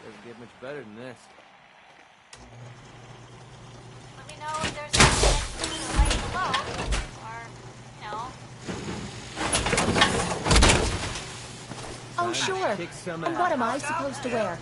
Doesn't get much better than this. Let me know if there's anything for me to lay below, or, Oh, sure. And what am I supposed to wear?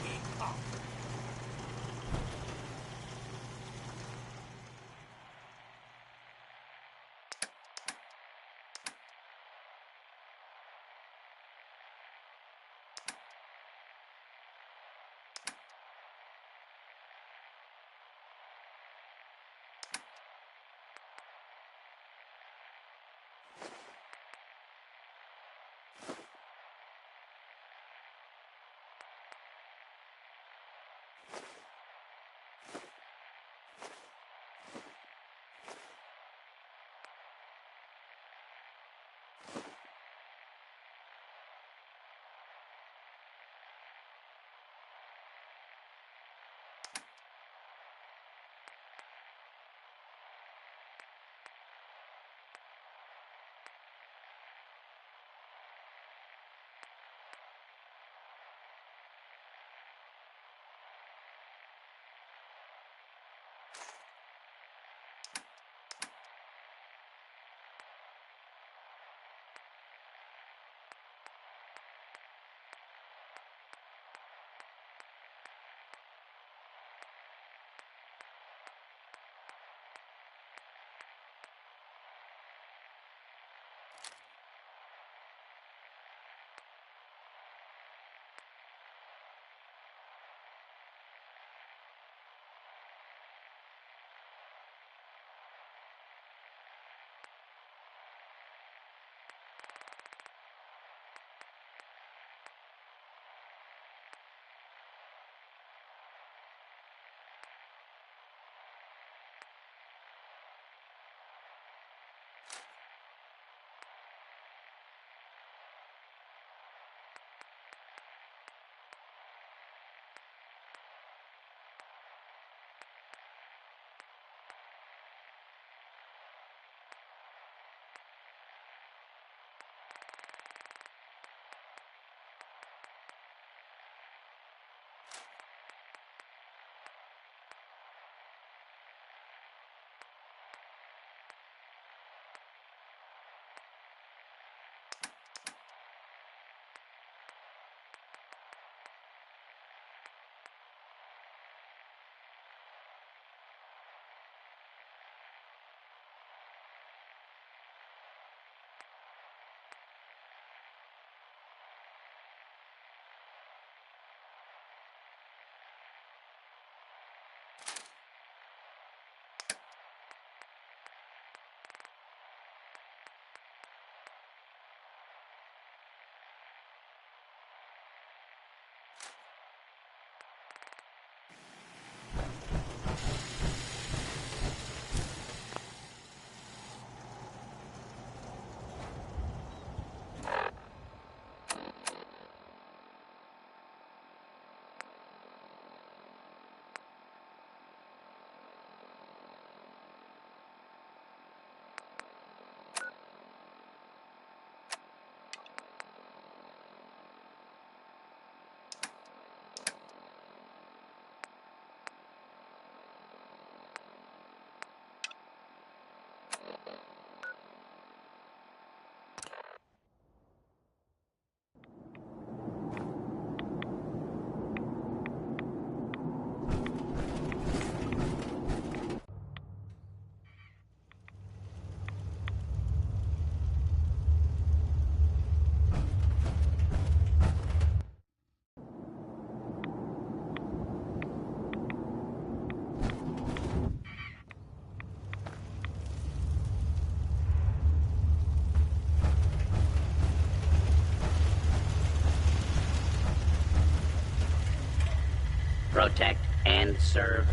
Protect and serve.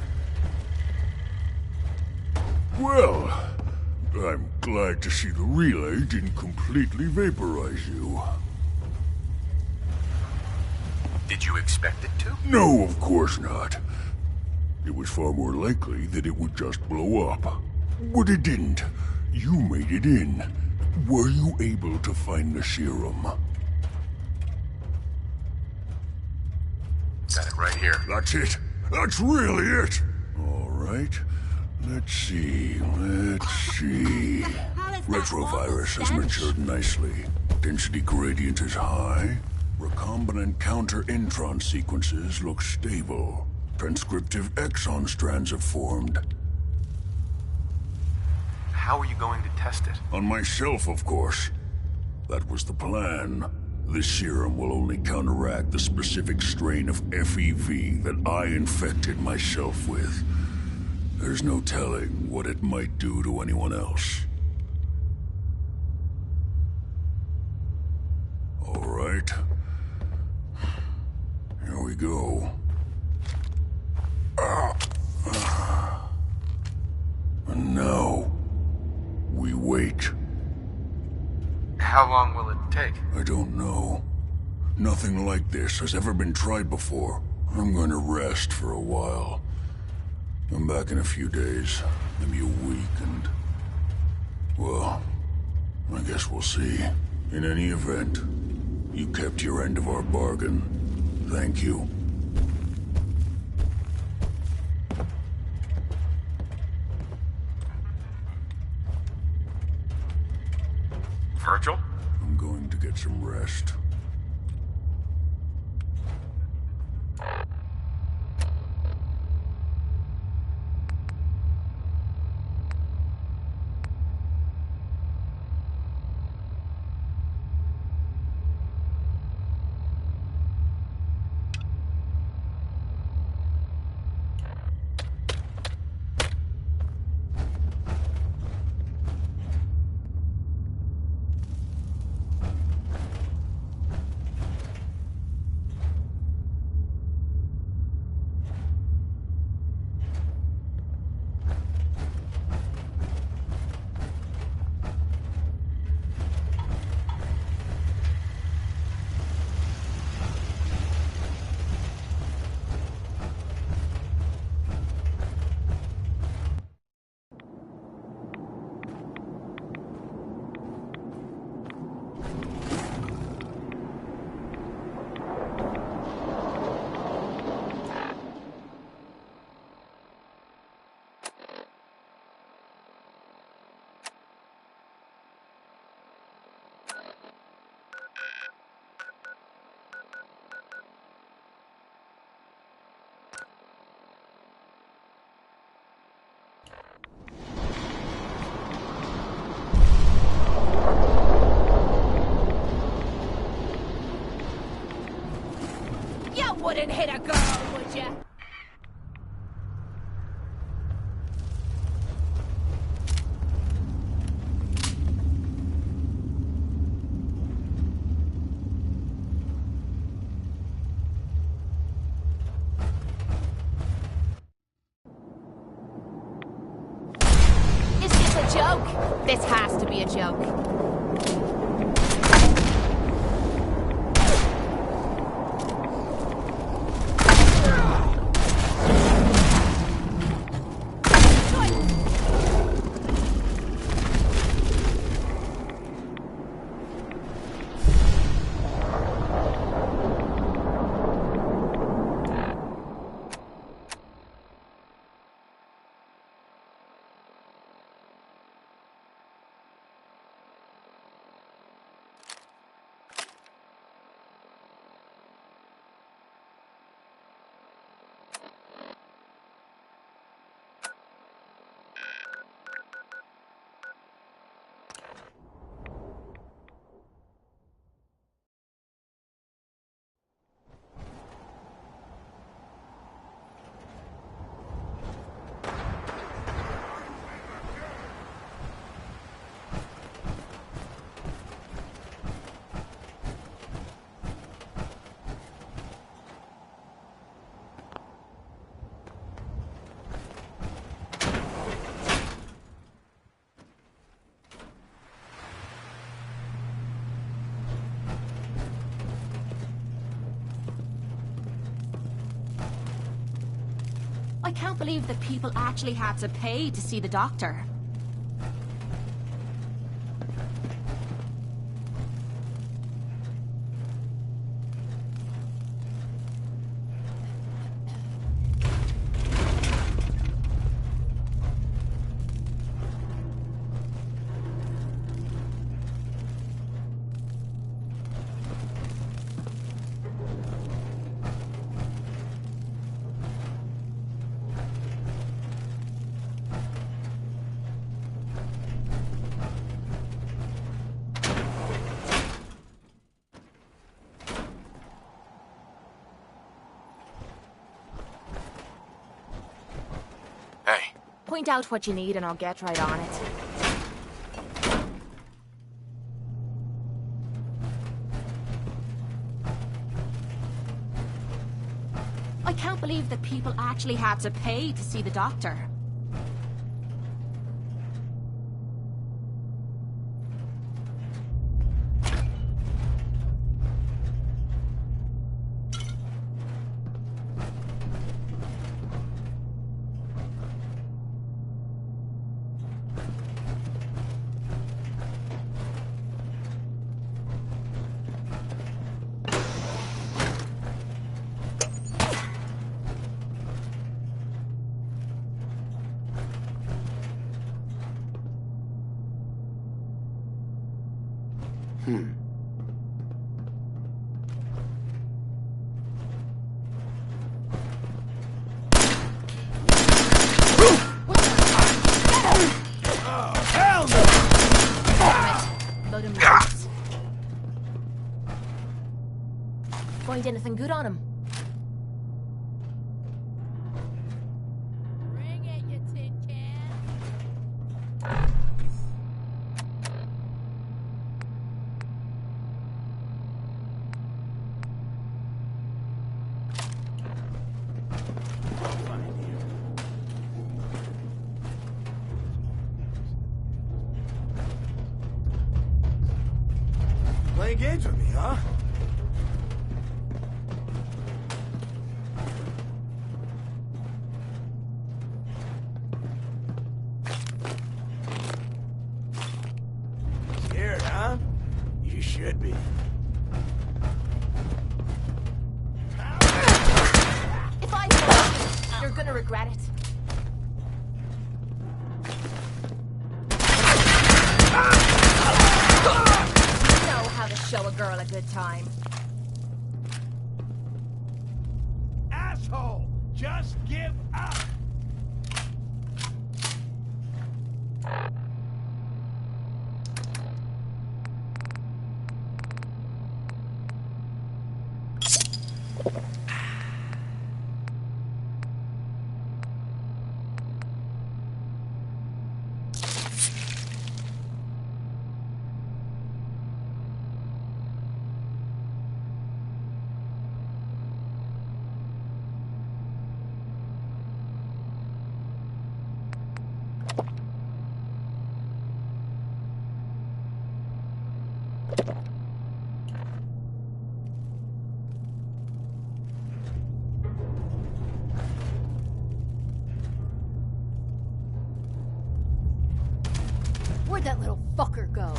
Well, I'm glad to see the relay didn't completely vaporize you. Did you expect it to? No, of course not. It was far more likely that it would just blow up. But it didn't. You made it in. Were you able to find the serum? That right here. That's it. That's really it. All right. Let's see. Retrovirus has matured nicely. Density gradient is high. Recombinant counter-intron sequences look stable. Transcriptive exon strands have formed. How are you going to test it? On myself, of course. That was the plan. This serum will only counteract the specific strain of FEV that I infected myself with. There's no telling what it might do to anyone else. All right. Here we go. And now, we wait. How long will it take? I don't know. Nothing like this has ever been tried before. I'm going to rest for a while. I'm back in a few days, maybe a week, and... well, I guess we'll see. In any event, you kept your end of our bargain. Thank you. Virgil? I'm going to get some rest. You wouldn't hit a girl, would you? Is this a joke? This has to be a joke. I can't believe that people actually had to pay to see the doctor. Hey. Point out what you need and I'll get right on it. I can't believe that people actually had to pay to see the doctor. Load him loose. Find anything good on him? Bring it, you tin can. Playing games with me, huh? Scared, huh? You should be. If I fall, you're gonna regret it. You know how to show a girl a good time. Asshole! Just give up! Where'd that little fucker go?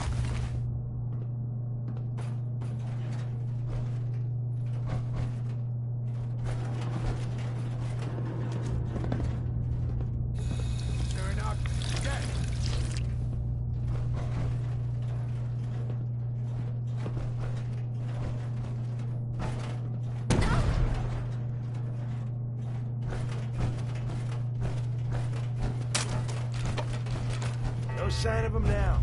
Turn out dead. No sign of him now.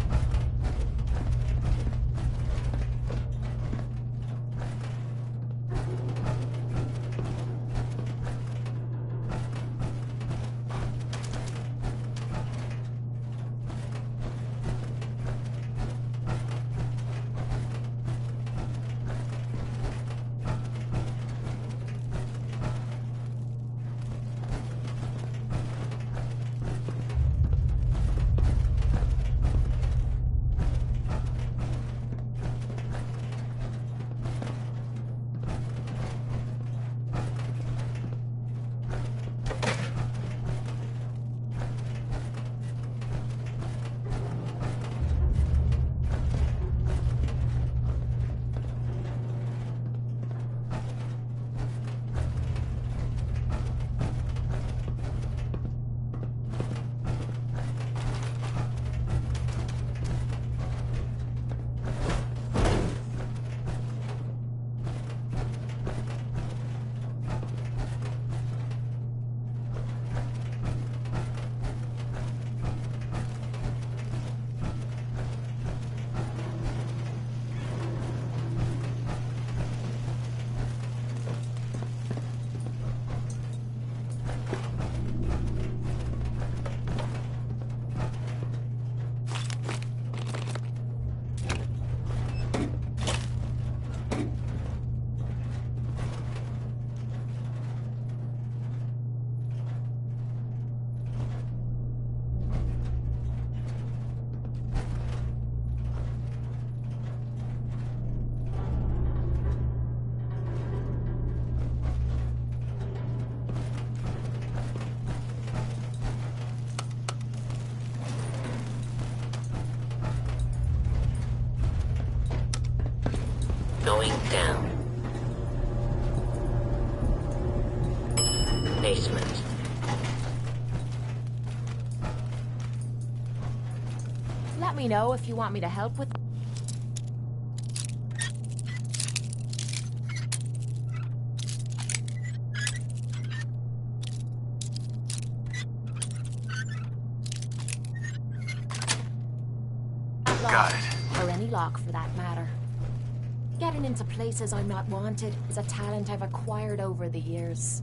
Replacement. Let me know if you want me to help with... Got it. Or any lock for that matter. Getting into places I'm not wanted is a talent I've acquired over the years.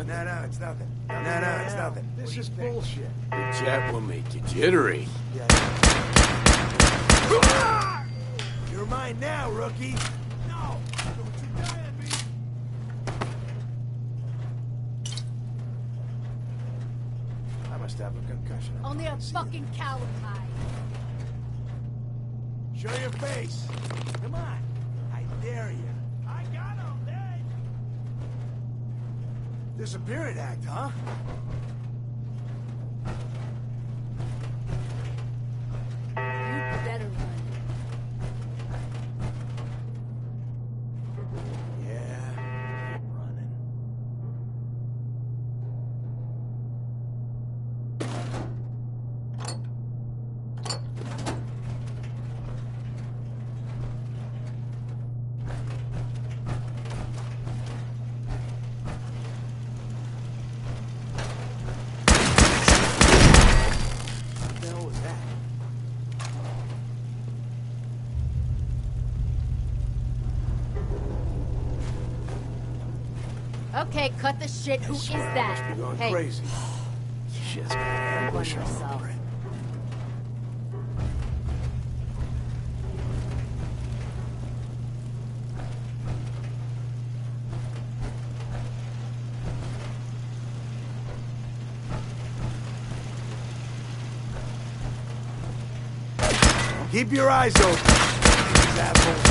No, it's nothing. No, it's nothing. This is bullshit. Chat will make you jittery. You're mine now, rookie. No! Don't you die on me! I must have a concussion. Only a fucking cow would hide. Show your face. Come on. I dare you. I got him, Dad. Disappearing act, huh? You better run. Yeah, keep running. What the hell was that? Okay, cut the shit. Who is that? Must be going Hey, crazy. Shit's got an ambush all yourself. over it. Keep your eyes open, these assholes.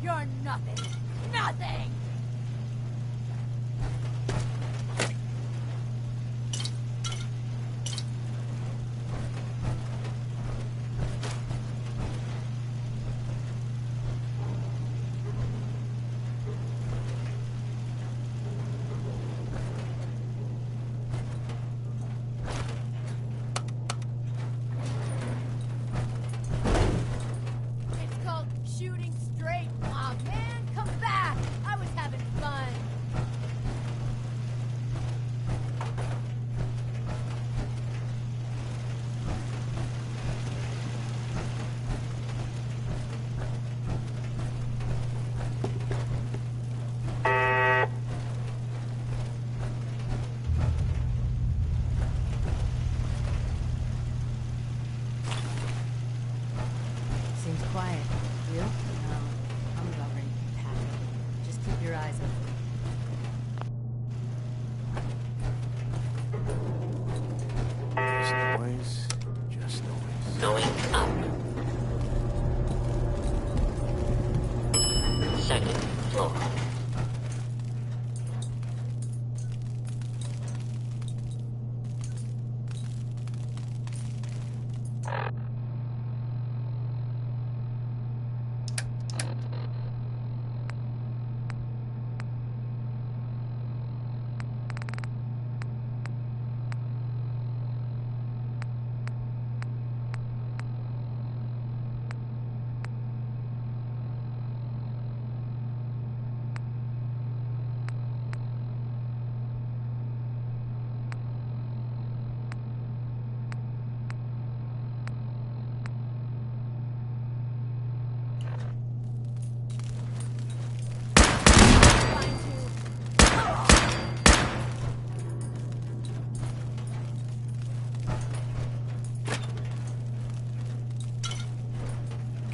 you're nothing. Nothing! It's called shooting straight. Aw, man, come back! I was having fun. Seems quiet. You? No, I'm about ready to pack. Just keep your eyes open. Just noise. Just noise. Going up. Second floor.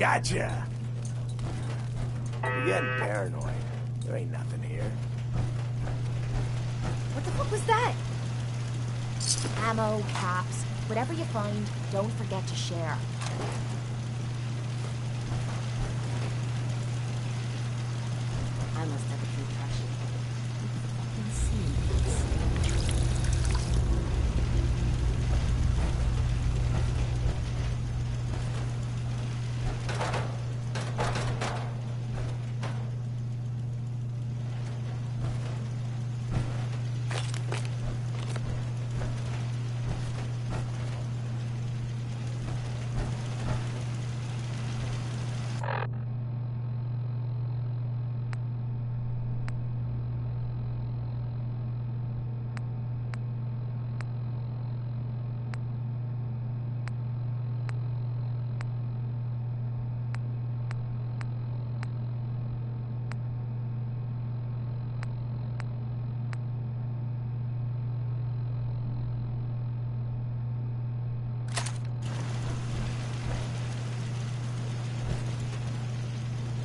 Gotcha! You're getting paranoid. There ain't nothing here. What the fuck was that? Ammo, caps, whatever you find, don't forget to share. I must have a few trashy. Fucking scenes.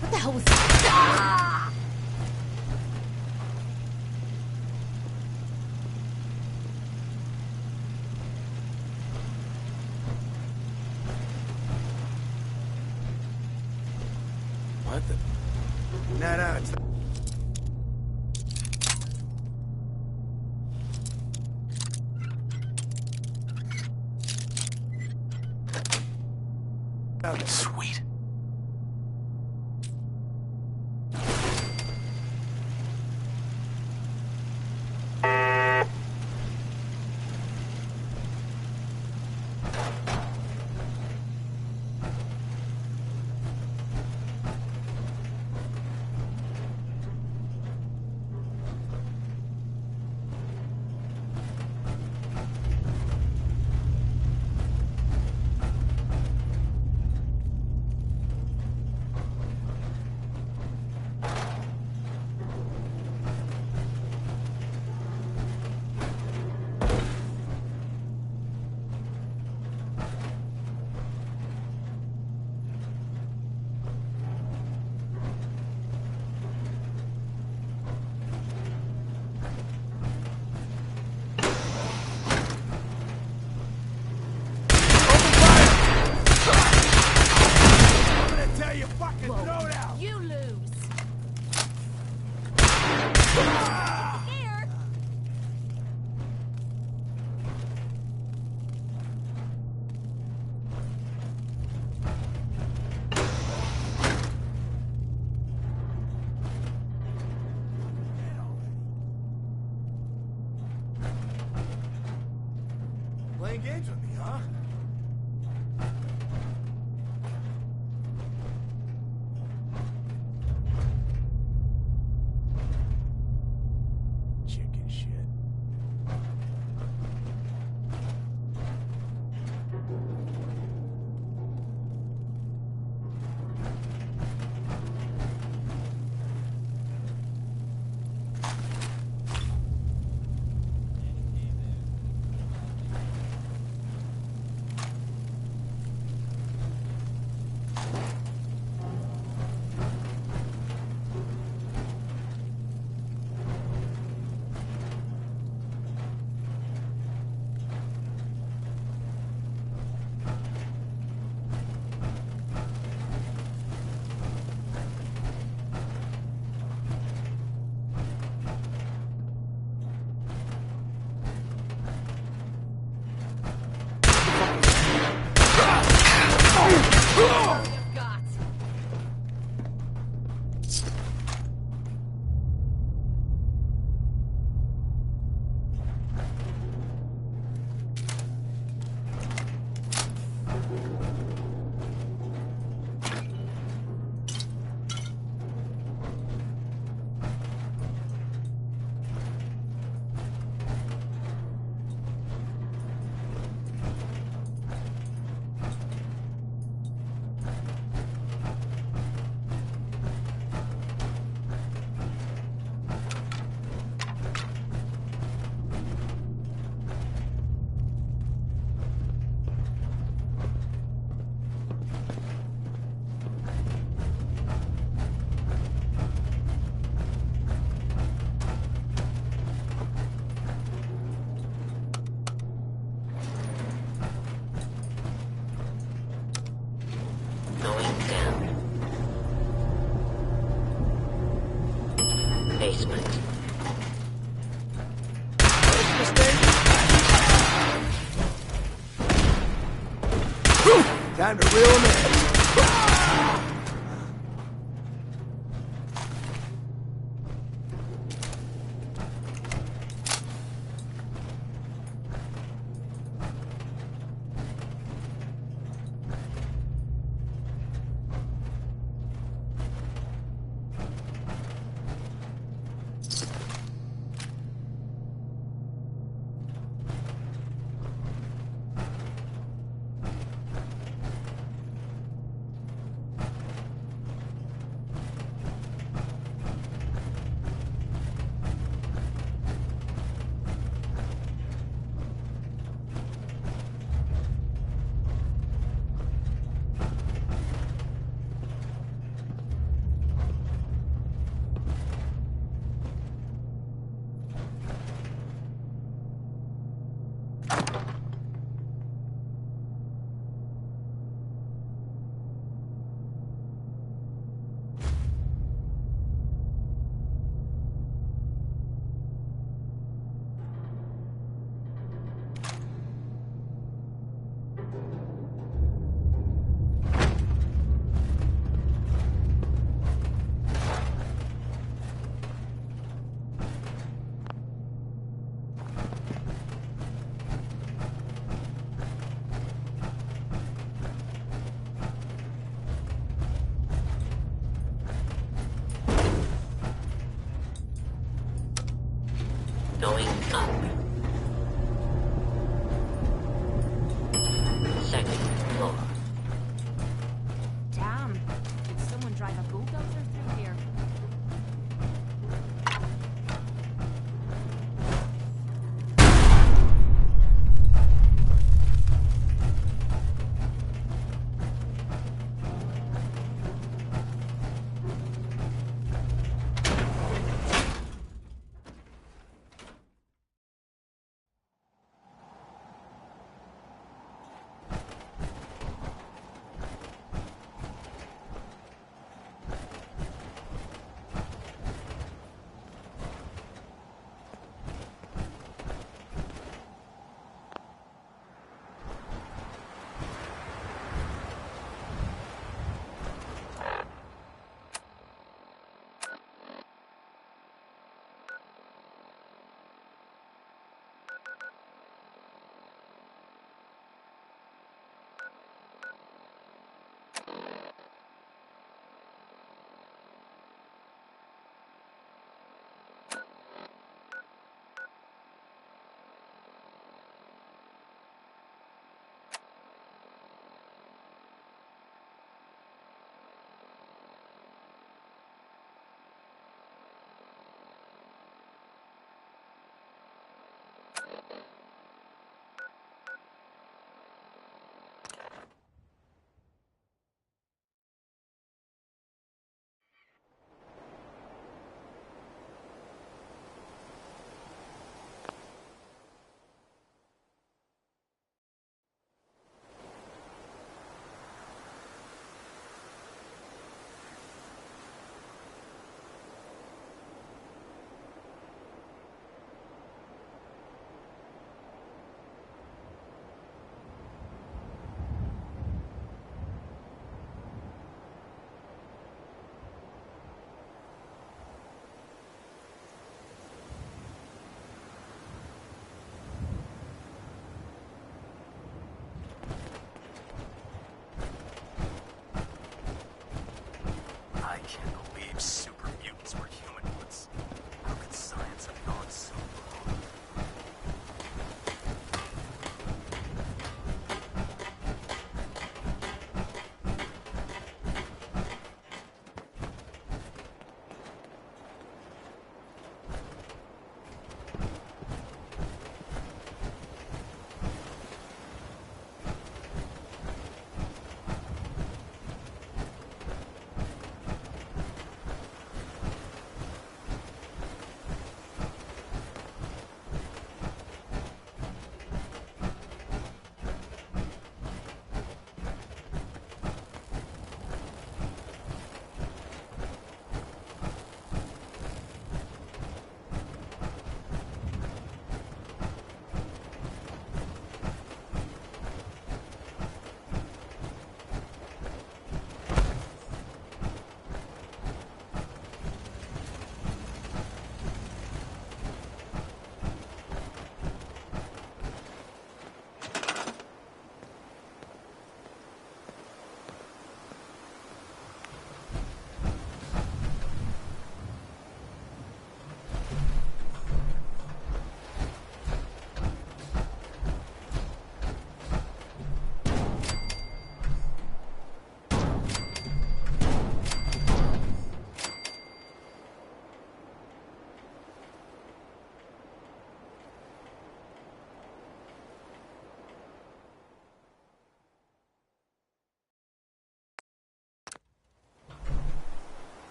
What the hell was that? What the? No, it's... Sweet. I'm gonna tell you fucking throat out! You lose. Here. Playing games with me, huh? Chicken shit. basement. First mistake. Time to reel him in.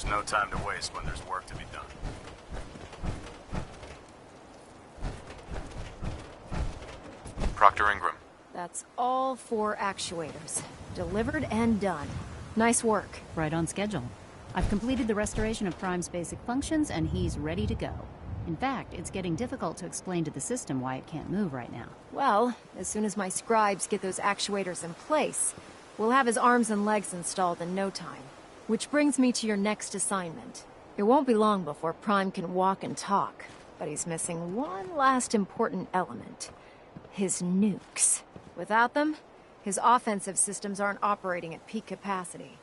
There's no time to waste when there's work to be done. Proctor Ingram. That's all 4 actuators. Delivered and done. Nice work. Right on schedule. I've completed the restoration of Prime's basic functions, and he's ready to go. In fact, it's getting difficult to explain to the system why it can't move right now. Well, as soon as my scribes get those actuators in place, we'll have his arms and legs installed in no time. Which brings me to your next assignment. It won't be long before Prime can walk and talk, but he's missing one last important element. His nukes. Without them, his offensive systems aren't operating at peak capacity.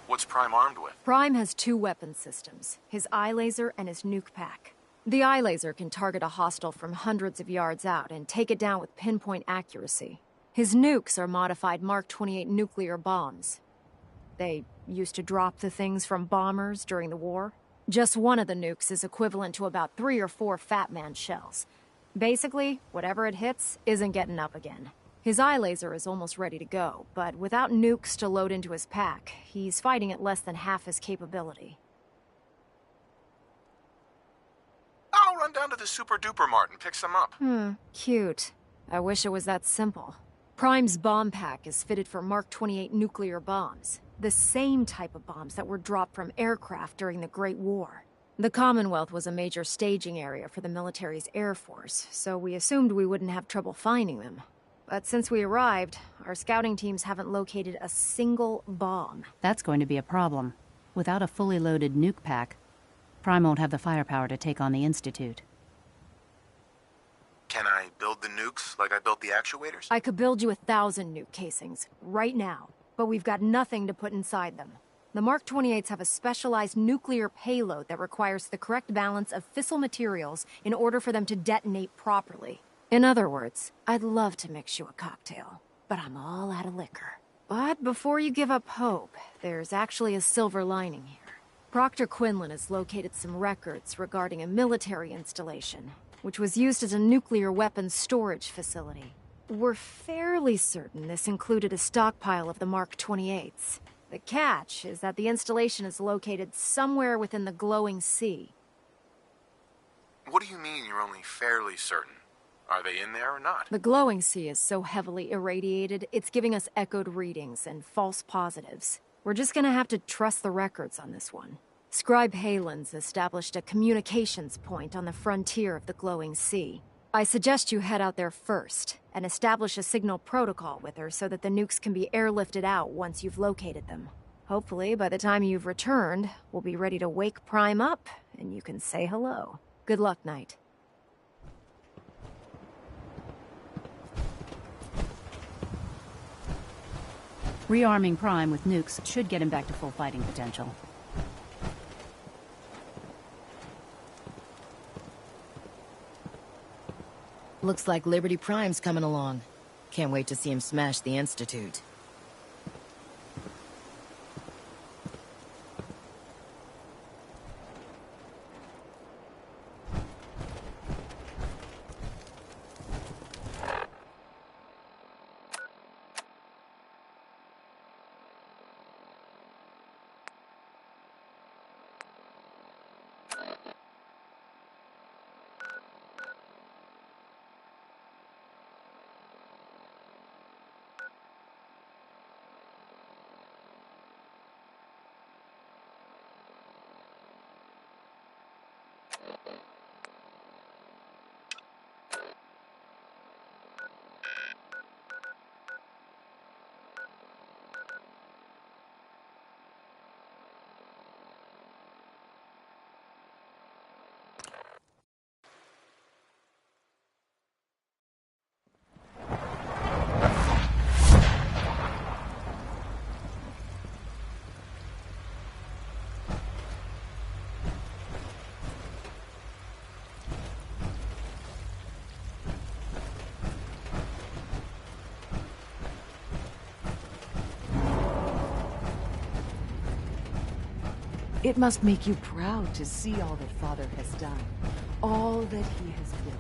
What's Prime armed with? Prime has 2 weapon systems, his eye laser and his nuke pack. The eye laser can target a hostile from hundreds of yards out and take it down with pinpoint accuracy. His nukes are modified Mark 28 nuclear bombs. They used to drop the things from bombers during the war. Just one of the nukes is equivalent to about 3 or 4 Fat Man shells. Basically, whatever it hits isn't getting up again. His eye laser is almost ready to go, but without nukes to load into his pack, he's fighting at less than half his capability. I'll run down to the Super Duper Mart and pick some up. Cute. I wish it was that simple. Prime's bomb pack is fitted for Mark 28 nuclear bombs, the same type of bombs that were dropped from aircraft during the Great War. The Commonwealth was a major staging area for the military's Air Force, so we assumed we wouldn't have trouble finding them. But since we arrived, our scouting teams haven't located a single bomb. That's going to be a problem. Without a fully loaded nuke pack, Prime won't have the firepower to take on the Institute. Can I build the nukes like I built the actuators? I could build you 1,000 nuke casings, right now, but we've got nothing to put inside them. The Mark 28s have a specialized nuclear payload that requires the correct balance of fissile materials in order for them to detonate properly. In other words, I'd love to mix you a cocktail, but I'm all out of liquor. But before you give up hope, there's actually a silver lining here. Proctor Quinlan has located some records regarding a military installation, which was used as a nuclear weapons storage facility. We're fairly certain this included a stockpile of the Mark 28s. The catch is that the installation is located somewhere within the glowing sea. What do you mean you're only fairly certain? Are they in there or not? The glowing sea is so heavily irradiated, it's giving us echoed readings and false positives. We're just gonna have to trust the records on this one. Scribe Halen's established a communications point on the frontier of the glowing sea. I suggest you head out there first, and establish a signal protocol with her so that the nukes can be airlifted out once you've located them. Hopefully, by the time you've returned, we'll be ready to wake Prime up, and you can say hello. Good luck, Knight. Rearming Prime with nukes should get him back to full fighting potential. Looks like Liberty Prime's coming along. Can't wait to see him smash the Institute. It must make you proud to see all that Father has done, all that he has built.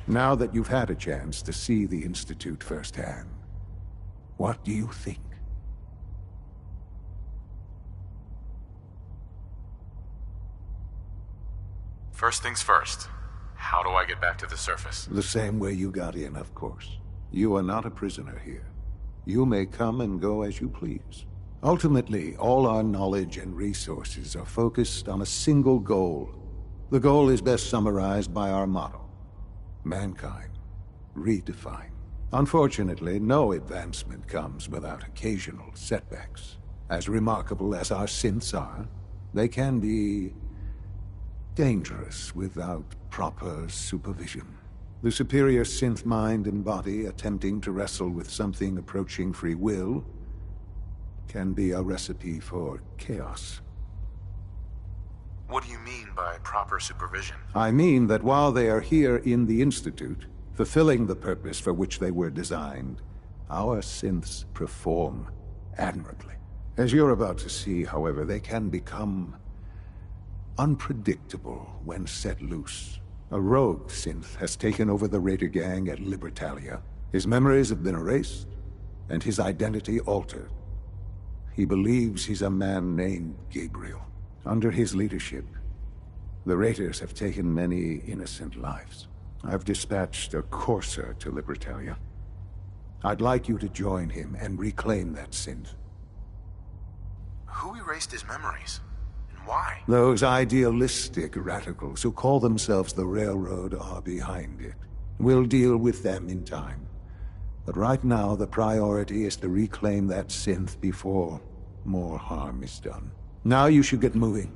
Now that you've had a chance to see the Institute firsthand, what do you think? First things first. How do I get back to the surface? The same way you got in, of course. You are not a prisoner here. You may come and go as you please. Ultimately, all our knowledge and resources are focused on a single goal. The goal is best summarized by our motto: mankind, redefined. Unfortunately, no advancement comes without occasional setbacks. As remarkable as our synths are, they can be dangerous without proper supervision. The superior synth mind and body attempting to wrestle with something approaching free will can be a recipe for chaos. What do you mean by proper supervision? I mean that while they are here in the Institute, fulfilling the purpose for which they were designed, our synths perform admirably. As you're about to see, however, they can become unpredictable when set loose. A rogue synth has taken over the Raider gang at Libertalia. His memories have been erased, and his identity altered. He believes he's a man named Gabriel. Under his leadership, the Raiders have taken many innocent lives. I've dispatched a courser to Libertalia. I'd like you to join him and reclaim that synth. Who erased his memories? Why? Those idealistic radicals who call themselves the Railroad are behind it. We'll deal with them in time. But right now, the priority is to reclaim that synth before more harm is done. Now you should get moving.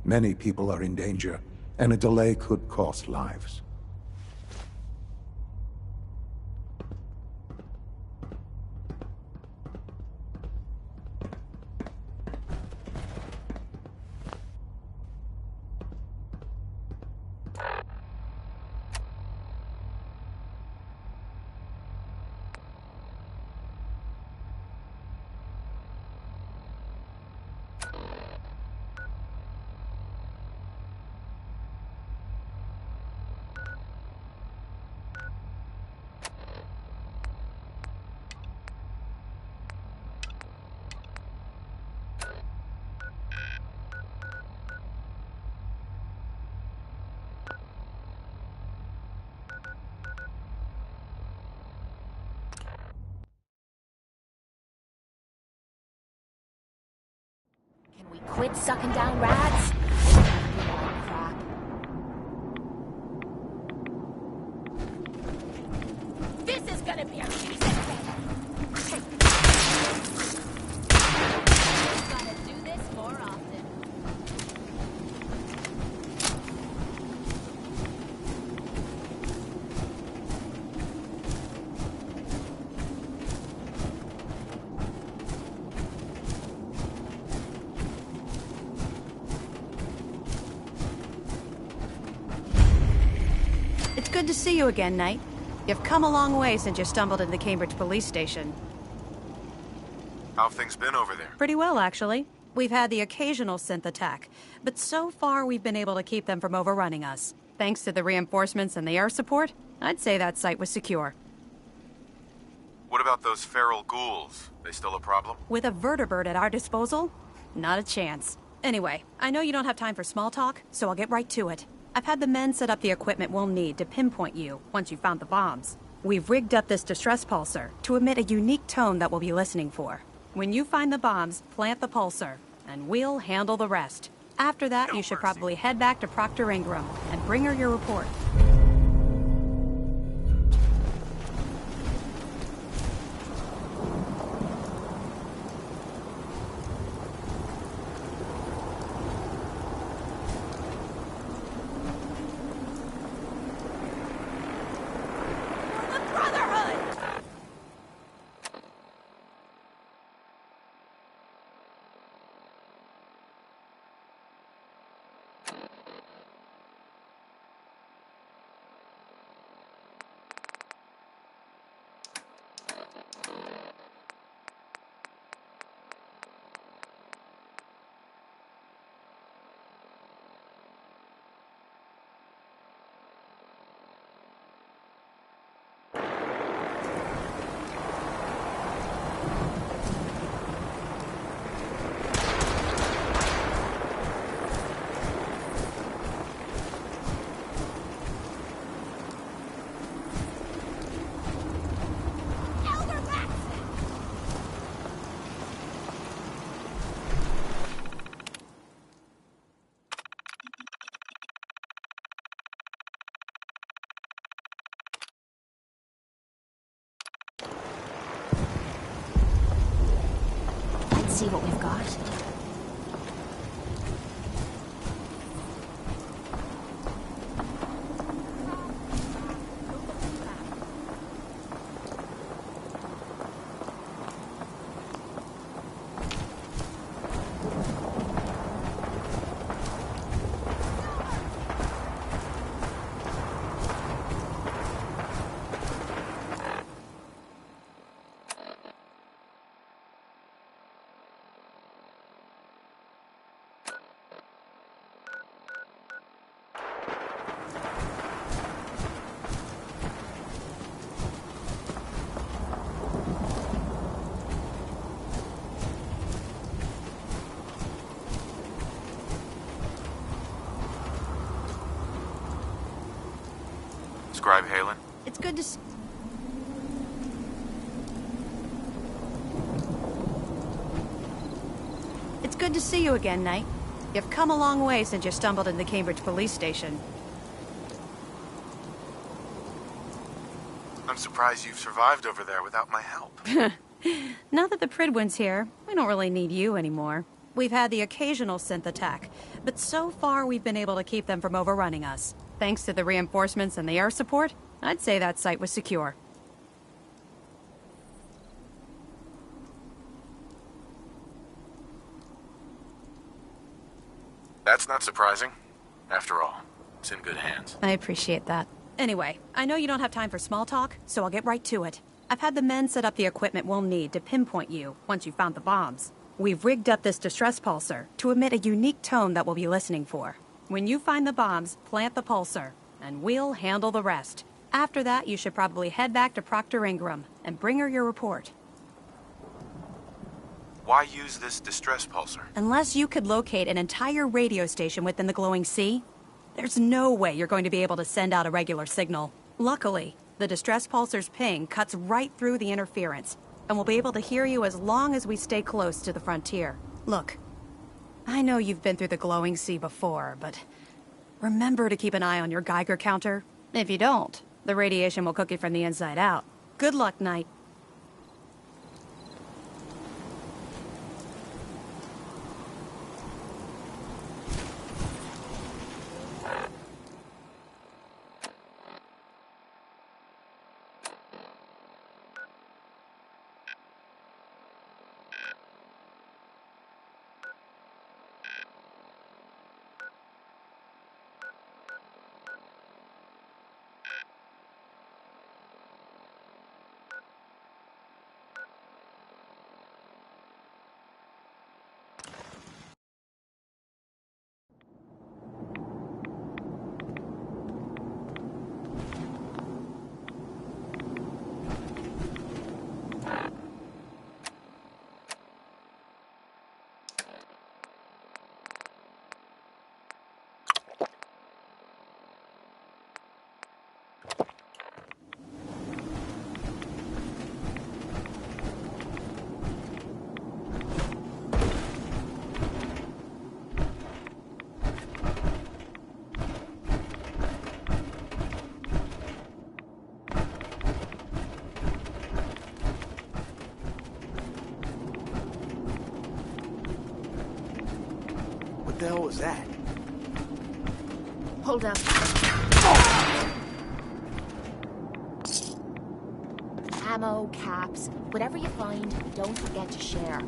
Many people are in danger, and a delay could cost lives. Can we quit sucking down rats? Crap. This is gonna be a piece of cake. Gotta do this more often. It's good to see you again, Knight. You've come a long way since you stumbled into the Cambridge police station. How have things been over there? Pretty well, actually. We've had the occasional synth attack, but so far we've been able to keep them from overrunning us. Thanks to the reinforcements and the air support, I'd say that site was secure. What about those feral ghouls? They still a problem? With a vertibird at our disposal? Not a chance. Anyway, I know you don't have time for small talk, so I'll get right to it. I've had the men set up the equipment we'll need to pinpoint you once you've found the bombs. We've rigged up this distress pulsar to emit a unique tone that we'll be listening for. When you find the bombs, plant the pulsar, and we'll handle the rest. After that, you should probably head back to Proctor Ingram and bring her your report. see what we've got? Scribe Halen? It's good to It's good to see you again, Knight. You've come a long way since you stumbled into the Cambridge police station. I'm surprised you've survived over there without my help. Now that the Pridwin's here, we don't really need you anymore. We've had the occasional synth attack, but so far we've been able to keep them from overrunning us. Thanks to the reinforcements and the air support, I'd say that site was secure. That's not surprising. After all, it's in good hands. I appreciate that. Anyway, I know you don't have time for small talk, so I'll get right to it. I've had the men set up the equipment we'll need to pinpoint you once you've found the bombs. We've rigged up this distress pulsar to emit a unique tone that we'll be listening for. When you find the bombs, plant the pulsar, and we'll handle the rest. After that, you should probably head back to Proctor Ingram and bring her your report. Why use this distress pulsar? Unless you could locate an entire radio station within the glowing sea, there's no way you're going to be able to send out a regular signal. Luckily, the distress pulsar's ping cuts right through the interference, and we'll be able to hear you as long as we stay close to the frontier. Look, I know you've been through the glowing sea before, but remember to keep an eye on your Geiger counter. If you don't, the radiation will cook you from the inside out. Good luck, Knight. What the hell was that? Hold up. Ammo, caps, whatever you find, don't forget to share.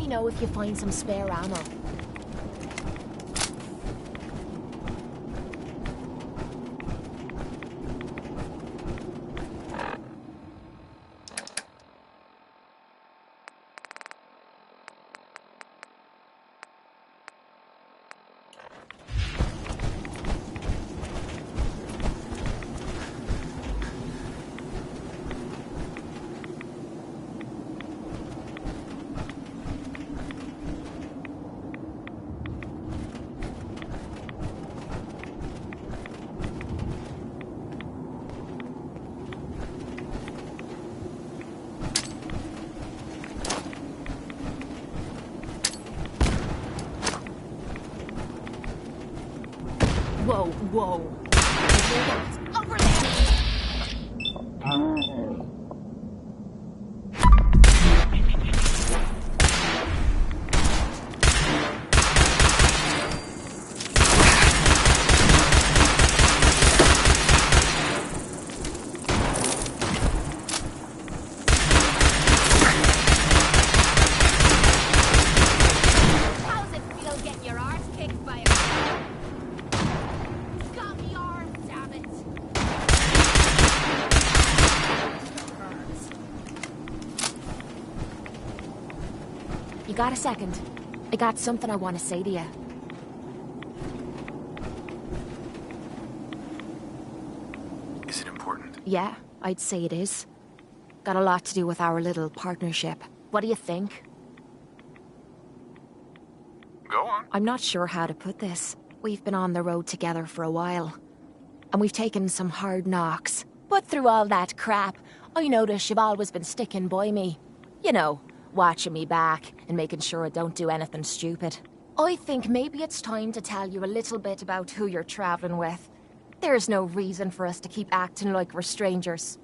me know if you find some spare ammo. Whoa, whoa. Over there! How's it feel getting your arse kicked by a... Got me arm, damn it! You got a second? I got something I want to say to you. Is it important? Yeah, I'd say it is. Got a lot to do with our little partnership. What do you think? Go on. I'm not sure how to put this. We've been on the road together for a while. And we've taken some hard knocks. But through all that crap, I notice you've always been sticking by me. You know, watching me back and making sure I don't do anything stupid. I think maybe it's time to tell you a little bit about who you're traveling with. There's no reason for us to keep acting like we're strangers.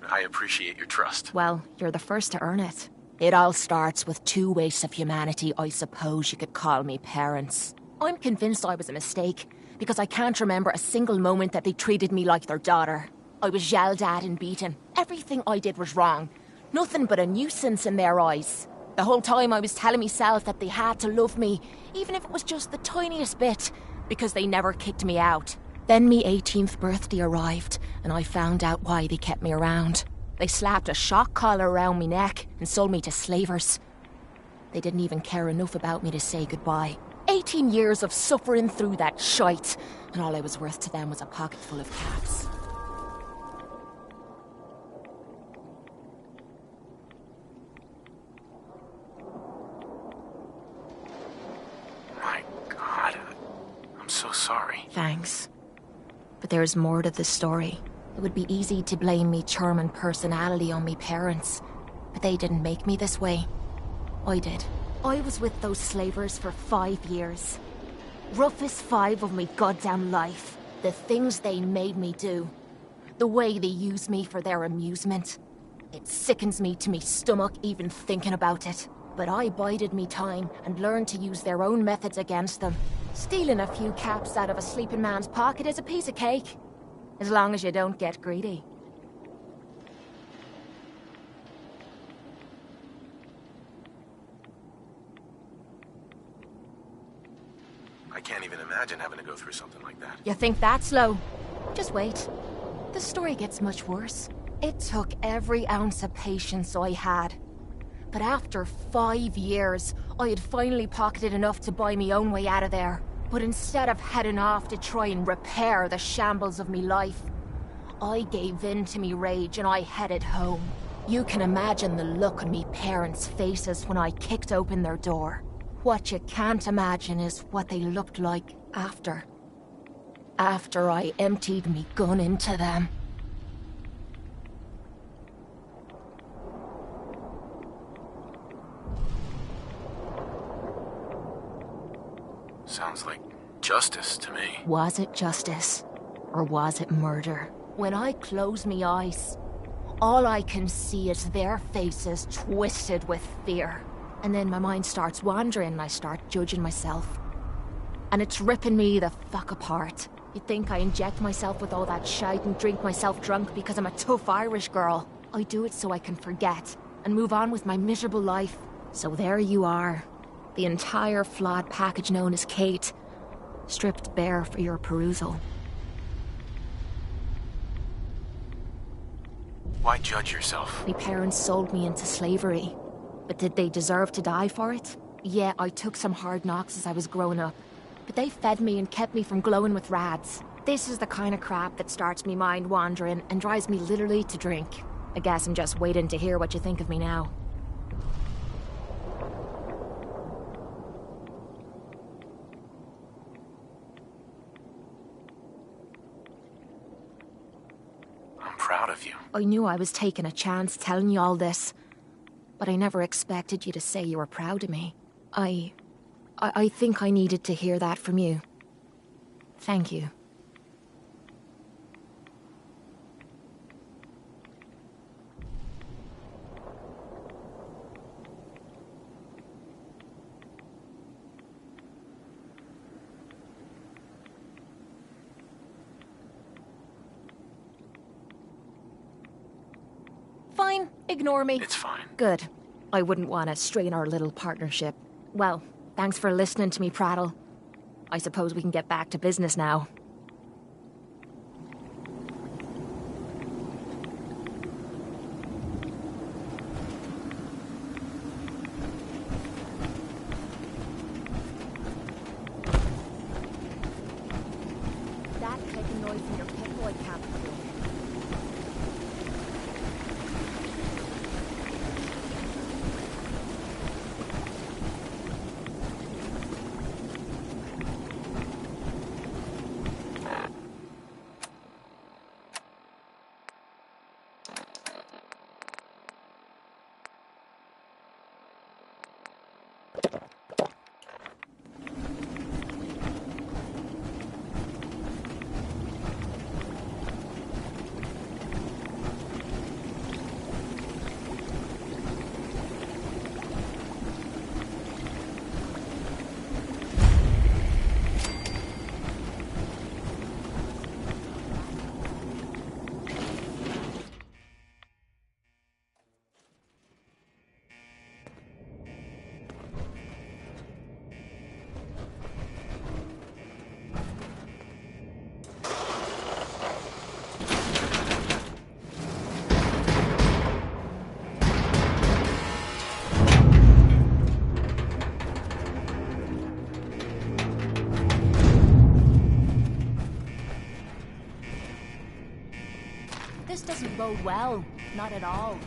I appreciate your trust. Well, you're the first to earn it. It all starts with two wastes of humanity I suppose you could call me parents. I'm convinced I was a mistake, because I can't remember a single moment that they treated me like their daughter. I was yelled at and beaten. Everything I did was wrong. Nothing but a nuisance in their eyes. The whole time I was telling myself that they had to love me, even if it was just the tiniest bit, because they never kicked me out. Then me 18th birthday arrived, and I found out why they kept me around. They slapped a shock collar around me neck and sold me to slavers. They didn't even care enough about me to say goodbye. 18 years of suffering through that shite, and all I was worth to them was a pocket full of caps. My God. I'm so sorry. Thanks. But there's more to the story. It would be easy to blame me charming personality on me parents, but they didn't make me this way. I did. I was with those slavers for 5 years. Roughest 5 of me goddamn life. The things they made me do. The way they used me for their amusement. It sickens me to me stomach even thinking about it. But I bided me time and learned to use their own methods against them. Stealing a few caps out of a sleeping man's pocket is a piece of cake. As long as you don't get greedy. I can't even imagine having to go through something like that. You think that's low? Just wait. The story gets much worse. It took every ounce of patience I had. But after 5 years, I had finally pocketed enough to buy me own way out of there. But instead of heading off to try and repair the shambles of me life, I gave in to me rage and I headed home. You can imagine the look on me parents' faces when I kicked open their door. What you can't imagine is what they looked like after. After I emptied me gun into them. Sounds like justice to me. Was it justice? Or was it murder? When I close me eyes, all I can see is their faces twisted with fear. And then my mind starts wandering and I start judging myself. And it's ripping me the fuck apart. You'd think I inject myself with all that shite and drink myself drunk because I'm a tough Irish girl. I do it so I can forget and move on with my miserable life. So there you are. The entire flawed package known as Kate. Stripped bare for your perusal. Why judge yourself? My parents sold me into slavery. But did they deserve to die for it? Yeah, I took some hard knocks as I was growing up. But they fed me and kept me from glowing with rads. This is the kind of crap that starts me mind wandering and drives me literally to drink. I guess I'm just waiting to hear what you think of me now. I'm proud of you. I knew I was taking a chance telling you all this. But I never expected you to say you were proud of me. I think I needed to hear that from you. Thank you. Fine, ignore me. It's fine. Good. I wouldn't want to strain our little partnership. Well, thanks for listening to me prattle. I suppose we can get back to business now. That clicking noise from your pickle I can't forget. This doesn't bode well. Not at all.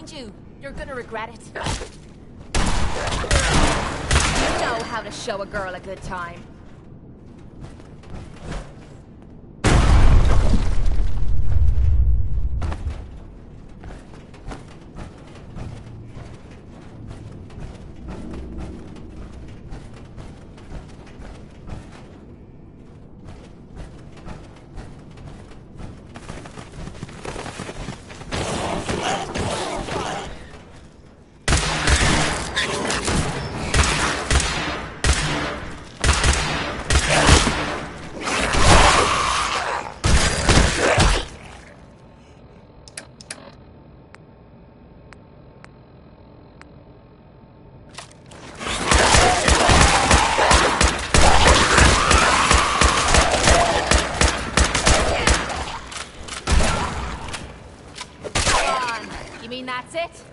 behind you. You're gonna regret it. You know how to show a girl a good time. That's it?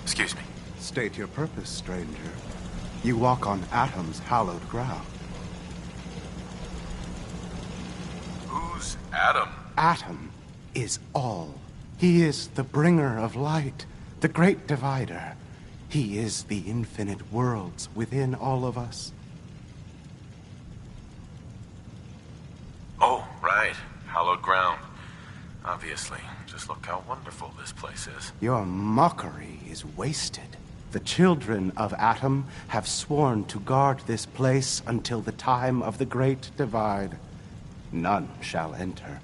Excuse me. State your purpose, stranger. You walk on Atom's hallowed ground. Who's Atom? Atom is all. He is the bringer of light, the great divider. He is the infinite worlds within all of us. Oh, right. Hallowed ground. Obviously. Just look how wonderful this place is. Your mockery is wasted. The children of Atom have sworn to guard this place until the time of the Great Divide. None shall enter.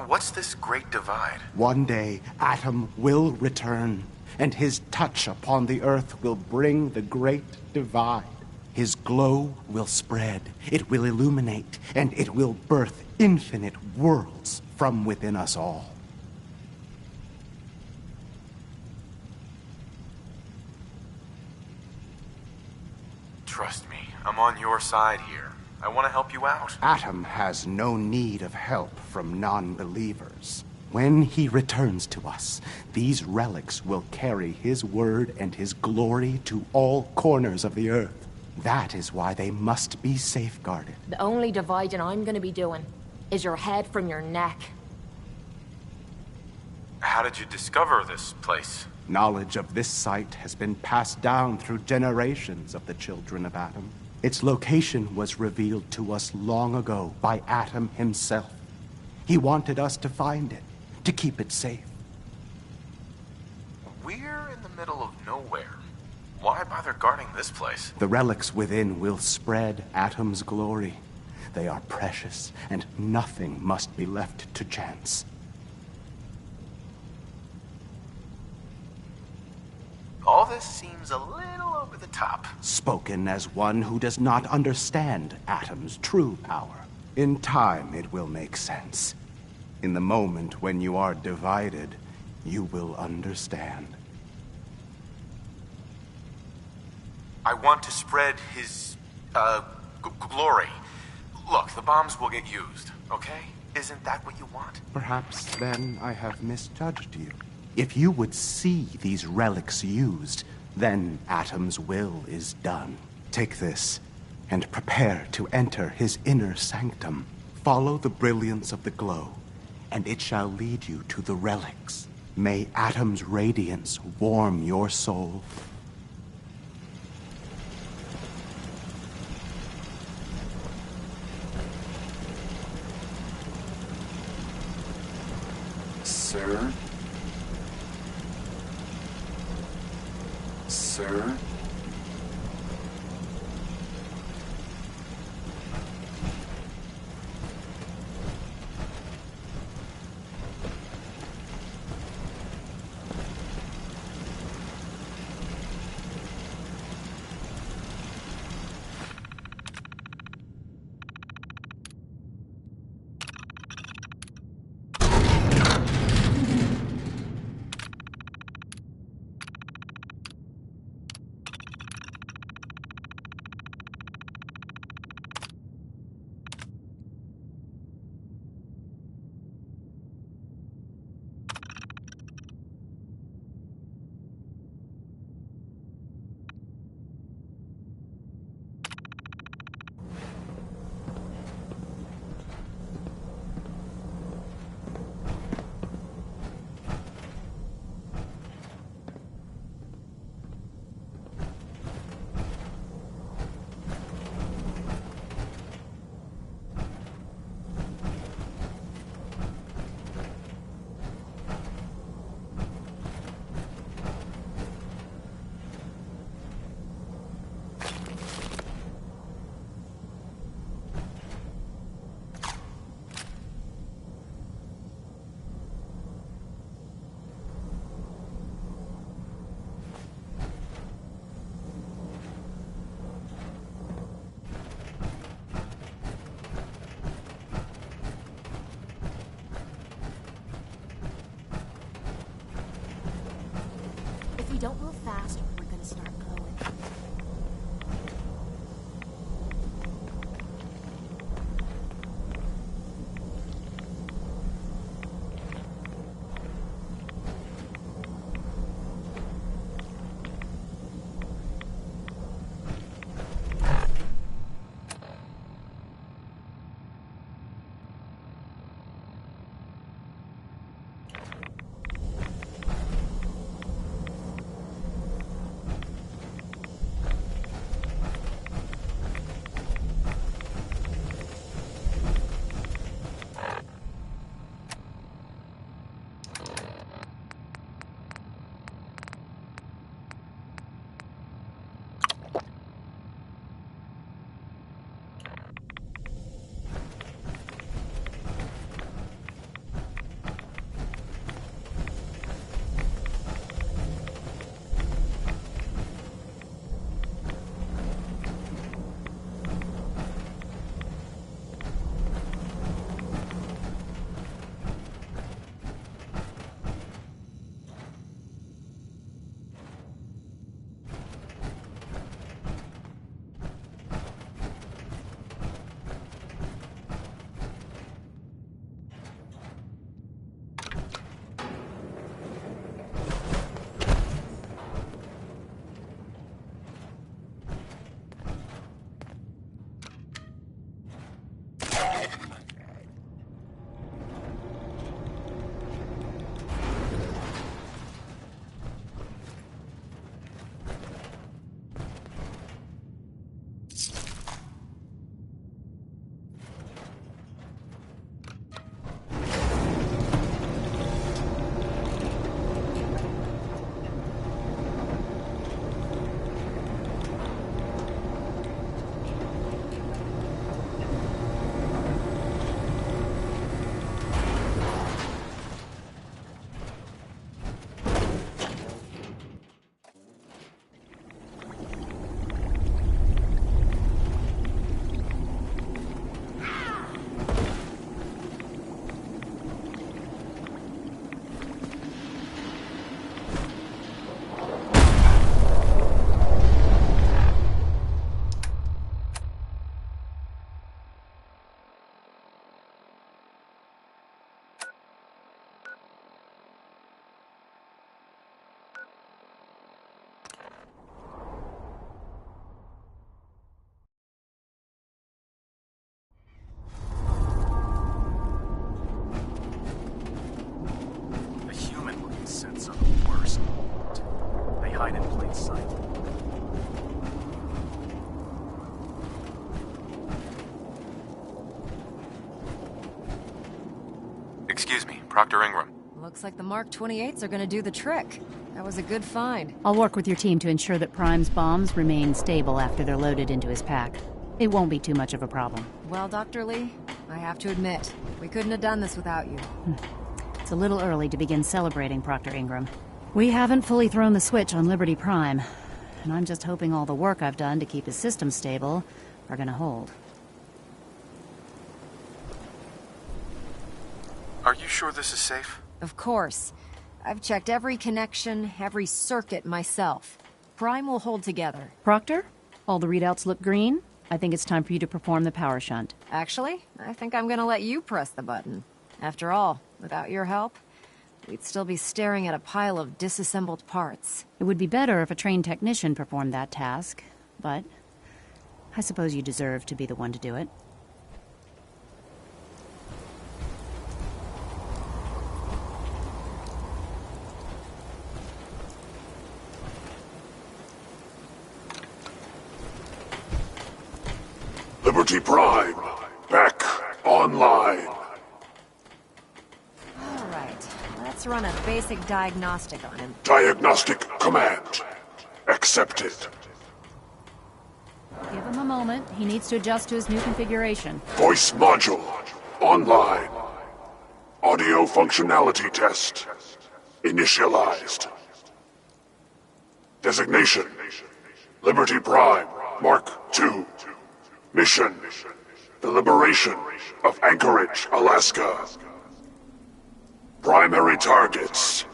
What's this Great Divide? One day, Atom will return, and his touch upon the earth will bring the Great Divide. His glow will spread, it will illuminate, and it will birth infinite worlds from within us all. Trust me, I'm on your side here. I want to help you out. Atom has no need of help from non-believers. When he returns to us, these relics will carry his word and his glory to all corners of the earth. That is why they must be safeguarded. The only dividing I'm gonna be doing is your head from your neck. How did you discover this place? Knowledge of this site has been passed down through generations of the children of Atom. Its location was revealed to us long ago by Atom himself. He wanted us to find it, to keep it safe. in the middle of nowhere. Why bother guarding this place? The relics within will spread Atom's glory. They are precious, and nothing must be left to chance. All this seems a little over the top. Spoken as one who does not understand Atom's true power. In time, it will make sense. In the moment when you are divided, you will understand. I want to spread his, glory. Look, the bombs will get used, okay? Isn't that what you want? Perhaps then I have misjudged you. If you would see these relics used, then Atom's will is done. Take this, and prepare to enter his inner sanctum. Follow the brilliance of the glow, and it shall lead you to the relics. May Atom's radiance warm your soul. Sir? Sir? Excuse me, Proctor Ingram. Looks like the Mark 28s are gonna do the trick. That was a good find. I'll work with your team to ensure that Prime's bombs remain stable after they're loaded into his pack. It won't be too much of a problem. Well, Dr. Lee, I have to admit, we couldn't have done this without you. It's a little early to begin celebrating, Proctor Ingram. We haven't fully thrown the switch on Liberty Prime, and I'm just hoping all the work I've done to keep his system stable are gonna hold. Are you sure this is safe? Of course. I've checked every connection, every circuit myself. Prime will hold together. Proctor, all the readouts look green. I think it's time for you to perform the power shunt. Actually, I think I'm gonna let you press the button. After all, without your help, we'd still be staring at a pile of disassembled parts. It would be better if a trained technician performed that task, but I suppose you deserve to be the one to do it. Liberty Prime, back online. All right, let's run a basic diagnostic on him. Diagnostic command accepted. Give him a moment. He needs to adjust to his new configuration. Voice module online. Audio functionality test initialized. Designation: Liberty Prime Mark II. Mission: the liberation of Anchorage, Alaska. Primary targets: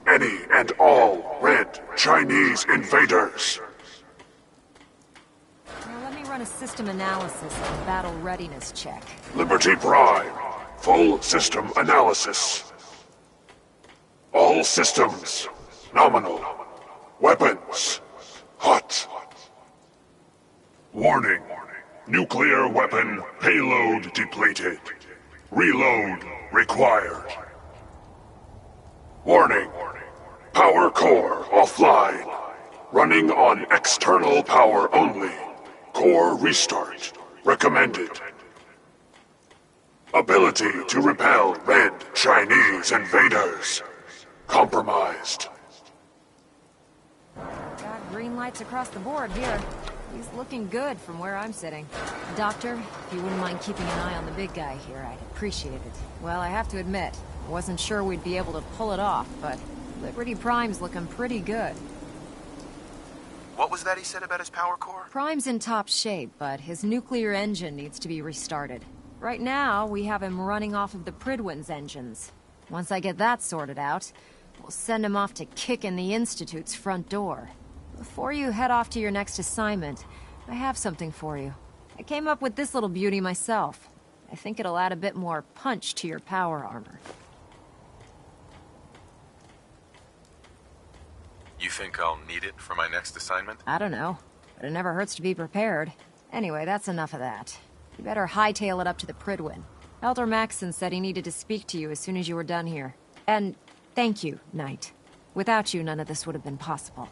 any and all red Chinese invaders. Now let me run a system analysis and battle readiness check. Liberty Prime, full system analysis. All systems nominal. Weapons hot. Warning. Nuclear weapon payload depleted. Reload required. Warning. Power core offline. Running on external power only. Core restart recommended. Ability to repel red Chinese invaders compromised. Got green lights across the board here. He's looking good from where I'm sitting. Doctor, if you wouldn't mind keeping an eye on the big guy here, I'd appreciate it. Well, I have to admit, I wasn't sure we'd be able to pull it off, but Liberty Prime's looking pretty good. What was that he said about his power core? Prime's in top shape, but his nuclear engine needs to be restarted. Right now, we have him running off of the Pridwin's engines. Once I get that sorted out, we'll send him off to kick in the Institute's front door. Before you head off to your next assignment, I have something for you. I came up with this little beauty myself. I think it'll add a bit more punch to your power armor. You think I'll need it for my next assignment? I don't know, but it never hurts to be prepared. Anyway, that's enough of that. You better hightail it up to the Pridwin. Elder Maxson said he needed to speak to you as soon as you were done here. And thank you, Knight. Without you, none of this would have been possible.